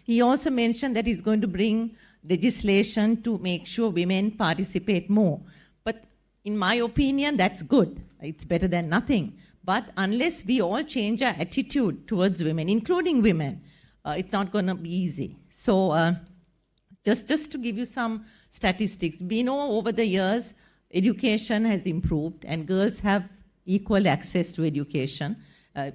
He also mentioned that he's going to bring legislation to make sure women participate more. But in my opinion, that's good. It's better than nothing. But unless we all change our attitude towards women, including women, it's not going to be easy. So just to give you some statistics, we know over the years, education has improved and girls have equal access to education.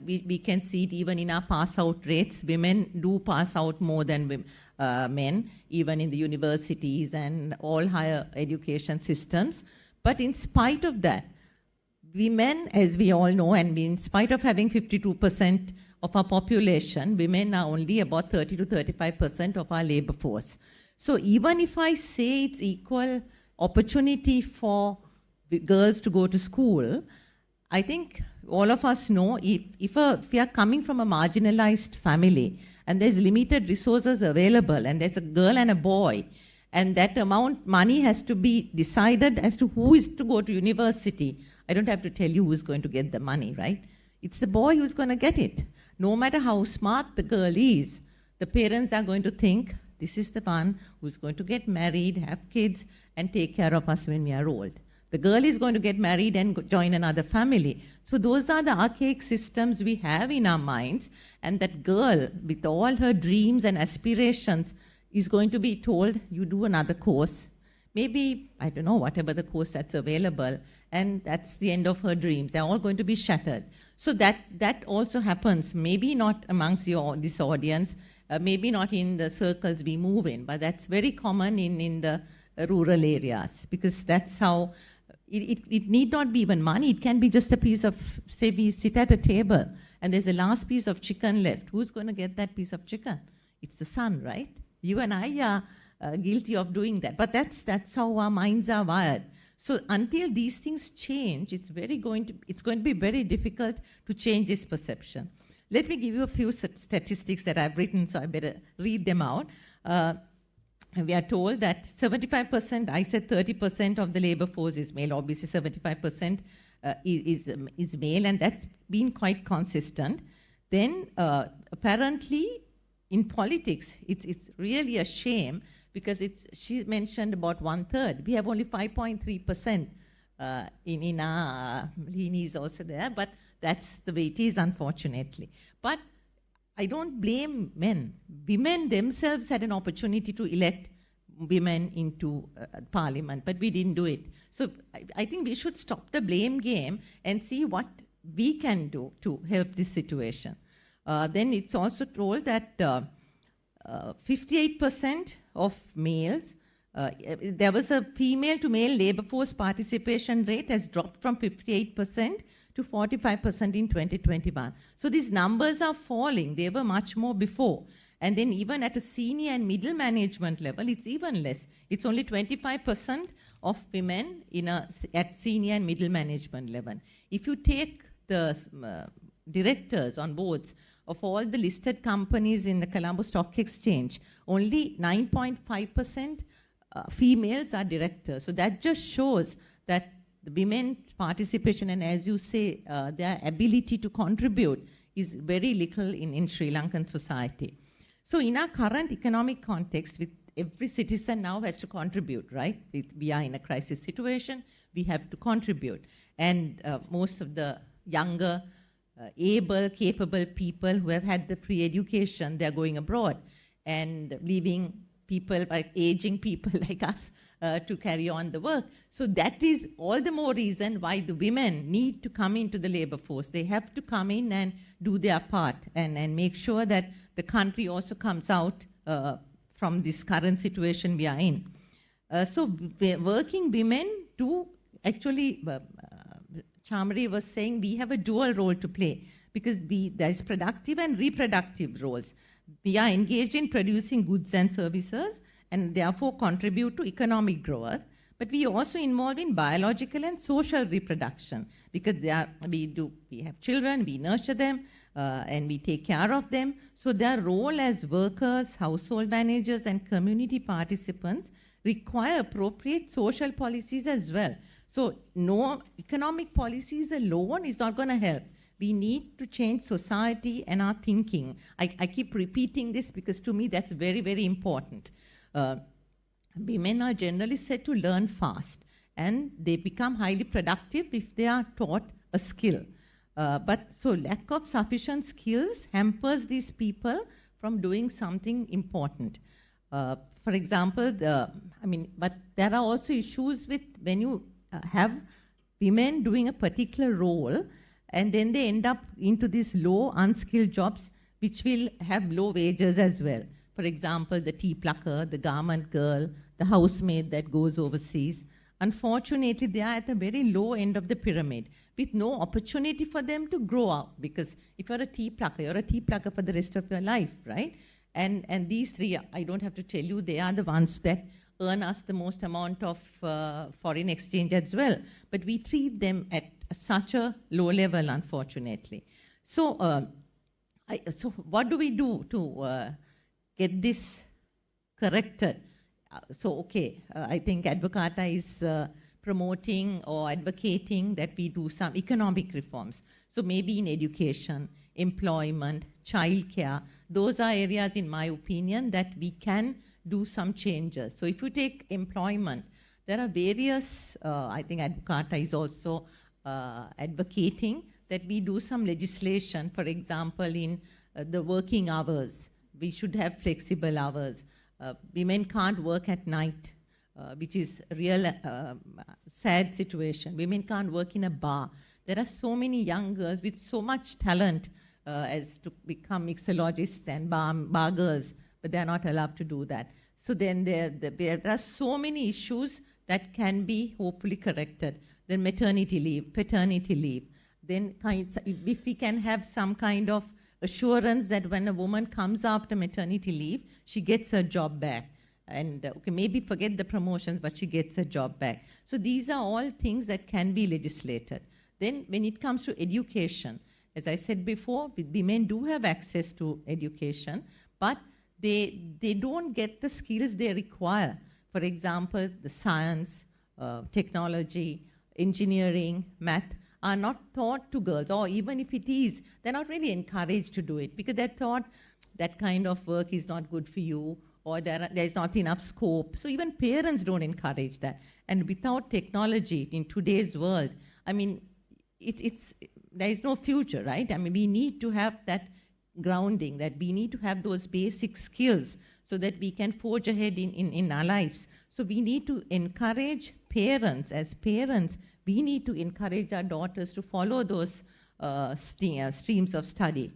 We can see it even in our pass-out rates. Women do pass out more than men, even in the universities and all higher education systems. But in spite of that, women, as we all know, and in spite of having 52% of our population, women are only about 30 to 35% of our labor force. So even if I say it's equal opportunity for girls to go to school, I think all of us know if we are coming from a marginalized family and there's limited resources available and there's a girl and a boy, and that amount money has to be decided as to who is to go to university. I don't have to tell you who's going to get the money, right? It's the boy who's going to get it. No matter how smart the girl is, the parents are going to think, this is the one who's going to get married, have kids, and take care of us when we are old. The girl is going to get married and join another family. So those are the archaic systems we have in our minds, and that girl, with all her dreams and aspirations, is going to be told, you do another course. Maybe, I don't know, whatever the course that's available, and that's the end of her dreams. They're all going to be shattered. So that also happens, maybe not amongst this audience, maybe not in the circles we move in, but that's very common in the rural areas, because that's how, it need not be even money. It can be just a piece of, say we sit at a table and there's a last piece of chicken left. Who's going to get that piece of chicken? It's the son, right? You and I are guilty of doing that. But that's how our minds are wired. So until these things change, it's going to be very difficult to change this perception. Let me give you a few statistics that I've written, so I better read them out. We are told that 75%, I said 30% of the labor force is male. Obviously, 75% is male, and that's been quite consistent. Then, apparently, in politics, it's really a shame, because she mentioned about 1/3. We have only 5.3% in our, Lini is also there, but that's the way it is, unfortunately. But I don't blame men. Women themselves had an opportunity to elect women into parliament, but we didn't do it. So I think we should stop the blame game and see what we can do to help this situation. Then it's also told that 58% of males, there was a female to male labor force participation rate has dropped from 58% to 45% in 2021. So these numbers are falling. They were much more before. And then even at a senior and middle management level, it's even less. It's only 25% of women at senior and middle management level. If you take the directors on boards of all the listed companies in the Colombo Stock Exchange, only 9.5% females are directors. So that just shows that the women's participation and, as you say, their ability to contribute is very little in Sri Lankan society. So in our current economic context, with every citizen now has to contribute, right? We are in a crisis situation, we have to contribute. And most of the younger, able, capable people who have had the free education, they're going abroad and leaving people, like aging people like us, to carry on the work. So that is all the more reason why the women need to come into the labor force. They have to come in and do their part and make sure that the country also comes out from this current situation we are in. So working women do actually, Chamari was saying, we have a dual role to play, because there's productive and reproductive roles. We are engaged in producing goods and services, and therefore contribute to economic growth. But we also involved in biological and social reproduction, because we have children, we nurture them, and we take care of them. So their role as workers, household managers, and community participants require appropriate social policies as well. So no economic policies alone is not going to help. We need to change society and our thinking. I keep repeating this because to me that's very, very important. Women are generally said to learn fast, and they become highly productive if they are taught a skill. But so lack of sufficient skills hampers these people from doing something important. For example, but there are also issues with when you have women doing a particular role, and then they end up into these low, unskilled jobs, which will have low wages as well. For example, the tea plucker, the garment girl, the housemaid that goes overseas. Unfortunately, they are at the very low end of the pyramid with no opportunity for them to grow up. Because if you're a tea plucker, you're a tea plucker for the rest of your life, right? And these three, I don't have to tell you, they are the ones that earn us the most amount of foreign exchange as well. But we treat them at such a low level, unfortunately. So, so what do we do to get this corrected? I think Advocata is promoting or advocating that we do some economic reforms. So maybe in education, employment, childcare, those are areas, in my opinion, that we can do some changes. So if you take employment, there are various, I think Advocata is also advocating that we do some legislation, for example, in the working hours. We should have flexible hours. Women can't work at night, which is a real sad situation. Women can't work in a bar. There are so many young girls with so much talent as to become mixologists and bar girls, but they're not allowed to do that. So then there are so many issues that can be hopefully corrected. Then maternity leave, paternity leave. Then if we can have some kind of assurance that when a woman comes after maternity leave, she gets her job back. And okay, maybe forget the promotions, but she gets her job back. So these are all things that can be legislated. Then when it comes to education, as I said before, women do have access to education, but they don't get the skills they require. For example, the science, technology, engineering, math are not taught to girls, or even if it is, they're not really encouraged to do it because they're taught that kind of work is not good for you, or there's not enough scope. So even parents don't encourage that. And without technology in today's world, I mean, there is no future, right? I mean, we need to have that grounding, that we need to have those basic skills so that we can forge ahead in our lives. So we need to encourage parents. As parents, we need to encourage our daughters to follow those streams of study.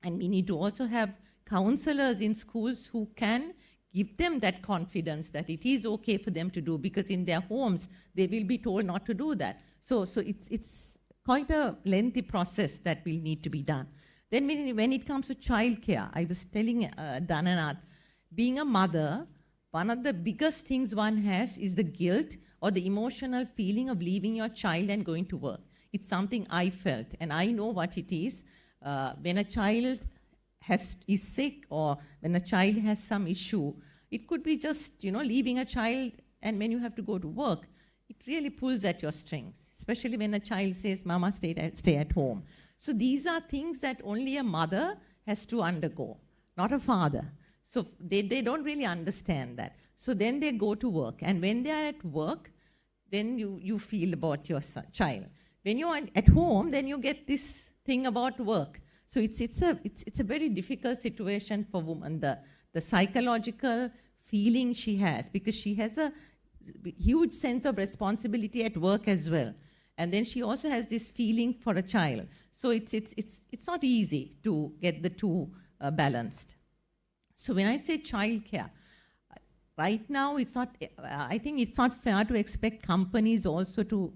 And we need to also have counselors in schools who can give them that confidence that it is okay for them to do, because in their homes, they will be told not to do that. So it's quite a lengthy process that will need to be done. Then when it comes to childcare, I was telling Dhananath, being a mother, one of the biggest things one has is the guilt or the emotional feeling of leaving your child and going to work. It's something I felt, and I know what it is. When a child is sick, or when a child has some issue, it could be just, leaving a child, and when you have to go to work, it really pulls at your strings, especially when a child says, Mama, stay at home. So these are things that only a mother has to undergo, not a father. So they don't really understand that. So then they go to work, and when they are at work, then you feel about your child. When you are at home, then you get this thing about work. So it's a very difficult situation for women, the psychological feeling she has, because she has a huge sense of responsibility at work as well. And then she also has this feeling for a child. So it's not easy to get the two balanced. So when I say childcare, right now I think it's not fair to expect companies also to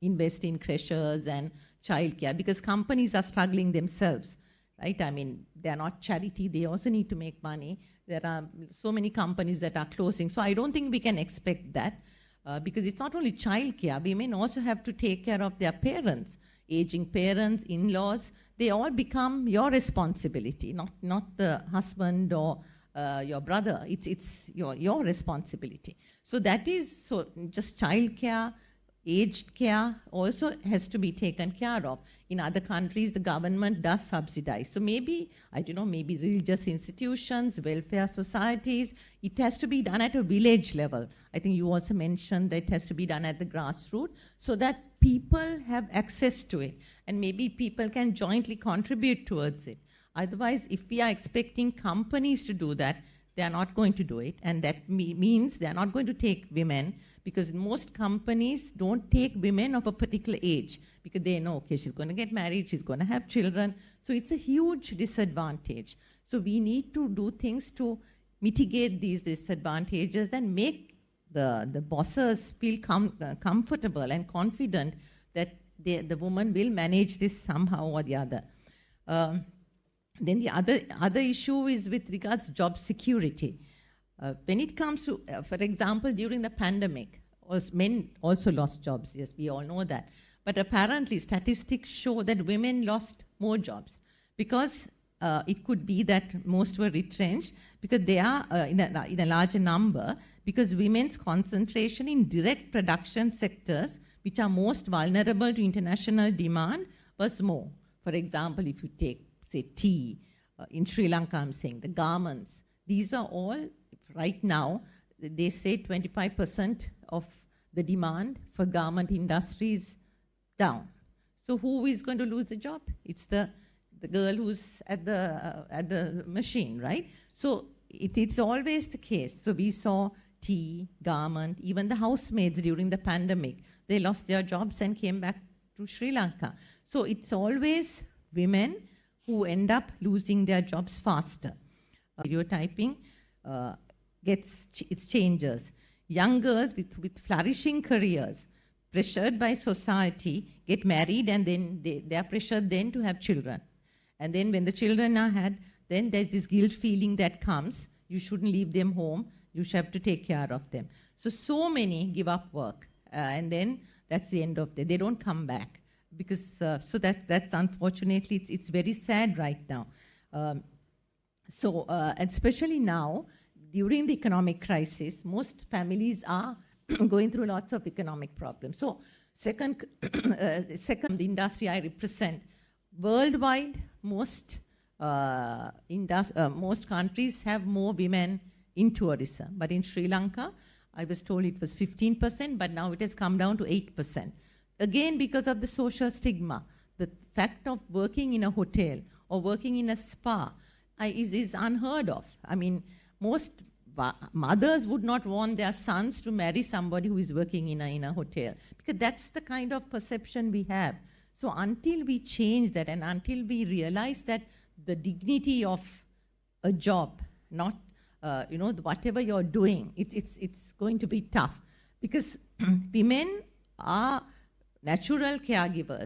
invest in creches and childcare, because companies are struggling themselves, right? I mean, they're not charity, they also need to make money. There are so many companies that are closing. So I don't think we can expect that, because it's not only childcare, women also have to take care of their parents, aging parents, in-laws. They all become your responsibility, not the husband or your brother. It's your responsibility. So that is, just childcare, aged care also has to be taken care of. In other countries, the government does subsidize. So maybe, I don't know, maybe religious institutions, welfare societies, it has to be done at a village level. I think you also mentioned that it has to be done at the grassroots so that people have access to it. And maybe people can jointly contribute towards it. Otherwise, if we are expecting companies to do that, they are not going to do it. And that means they are not going to take women, because most companies don't take women of a particular age because they know, okay, she's going to get married, she's going to have children. So it's a huge disadvantage. So we need to do things to mitigate these disadvantages and make the bosses feel comfortable and confident that the woman will manage this somehow or the other. Then the other issue is with regards to job security. When it comes to, for example, during the pandemic, men also lost jobs. Yes, we all know that. But apparently, statistics show that women lost more jobs because it could be that most were retrenched because they are in a larger number, because women's concentration in direct production sectors, which are most vulnerable to international demand, was more. For example, if you take, say, tea, in Sri Lanka, I'm saying, the garments, these are all, right now, they say 25% of the demand for garment industry is down. So who is going to lose the job? It's the girl who's at the machine, right? So it's always the case. So we saw tea, garment, even the housemaids during the pandemic, they lost their jobs and came back to Sri Lanka. So it's always women who end up losing their jobs faster. Stereotyping it changes. Young girls with flourishing careers, pressured by society, get married, and then they are pressured then to have children. And then when the children are had, then there's this guilt feeling that comes. You shouldn't leave them home. You should have to take care of them. So many give up work, and then that's the end of it. They don't come back because so that's unfortunately it's very sad right now. Especially now, during the economic crisis, most families are going through lots of economic problems. So second, the industry I represent, worldwide, most countries have more women in tourism. But in Sri Lanka, I was told it was 15%, but now it has come down to 8%. Again, because of the social stigma, the fact of working in a hotel or working in a spa is unheard of. I mean, most mothers would not want their sons to marry somebody who is working in a hotel, because that's the kind of perception we have. So until we change that and until we realize that the dignity of a job, not whatever you're doing, it's going to be tough, because women are natural caregivers.